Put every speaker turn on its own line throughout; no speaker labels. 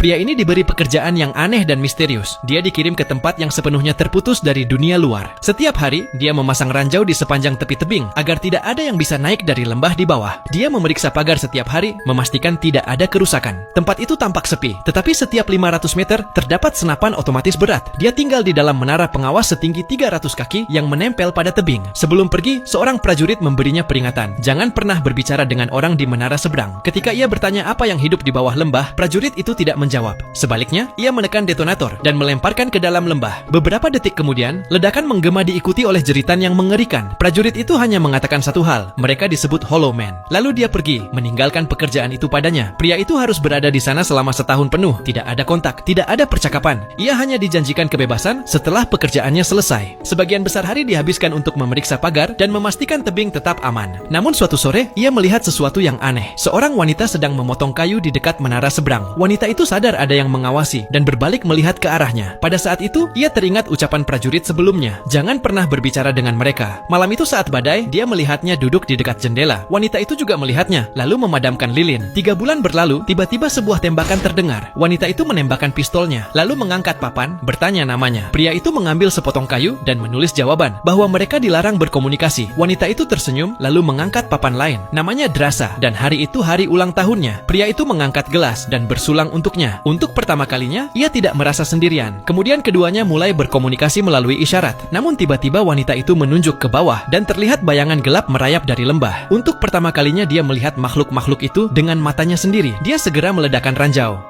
Pria ini diberi pekerjaan yang aneh dan misterius. Dia dikirim ke tempat yang sepenuhnya terputus dari dunia luar. Setiap hari, dia memasang ranjau di sepanjang tepi tebing agar tidak ada yang bisa naik dari lembah di bawah. Dia memeriksa pagar setiap hari, memastikan tidak ada kerusakan. Tempat itu tampak sepi, tetapi setiap 500 meter terdapat senapan otomatis berat. Dia tinggal di dalam menara pengawas setinggi 300 kaki yang menempel pada tebing. Sebelum pergi, seorang prajurit memberinya peringatan. Jangan pernah berbicara dengan orang di menara seberang. Ketika ia bertanya apa yang hidup di bawah lembah, prajurit itu tidak menjawab. Sebaliknya, ia menekan detonator dan melemparkan ke dalam lembah. Beberapa detik kemudian, ledakan menggema diikuti oleh jeritan yang mengerikan. Prajurit itu hanya mengatakan satu hal, mereka disebut Hollow Man. Lalu dia pergi, meninggalkan pekerjaan itu padanya. Pria itu harus berada di sana selama setahun penuh. Tidak ada kontak, tidak ada percakapan. Ia hanya dijanjikan kebebasan setelah pekerjaannya selesai. Sebagian besar hari dihabiskan untuk memeriksa pagar dan memastikan tebing tetap aman. Namun suatu sore, ia melihat sesuatu yang aneh. Seorang wanita sedang memotong kayu di dekat menara seberang. Wanita itu sadar ada yang mengawasi dan berbalik melihat ke arahnya. Pada saat itu, ia teringat ucapan prajurit sebelumnya. Jangan pernah berbicara dengan mereka. Malam itu saat badai, dia melihatnya duduk di dekat jendela. Wanita itu juga melihatnya, lalu memadamkan lilin. 3 bulan berlalu, tiba-tiba sebuah tembakan terdengar. Wanita itu menembakkan pistolnya, lalu mengangkat papan, bertanya namanya. Pria itu mengambil sepotong kayu dan menulis jawaban, bahwa mereka dilarang berkomunikasi. Wanita itu tersenyum, lalu mengangkat papan lain. Namanya Drasa, dan hari itu hari ulang tahunnya. Pria itu mengangkat gelas dan bersulang untuknya. Untuk pertama kalinya, ia tidak merasa sendirian. Kemudian keduanya mulai berkomunikasi melalui isyarat. Namun tiba-tiba wanita itu menunjuk ke bawah dan terlihat bayangan gelap merayap dari lembah. Untuk pertama kalinya dia melihat makhluk-makhluk itu dengan matanya sendiri. Dia segera meledakkan ranjau.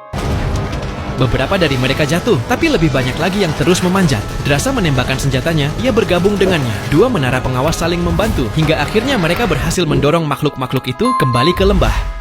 Beberapa dari mereka jatuh, tapi lebih banyak lagi yang terus memanjat. Drasa menembakkan senjatanya, ia bergabung dengannya. 2 menara pengawas saling membantu, hingga akhirnya mereka berhasil mendorong makhluk-makhluk itu kembali ke lembah.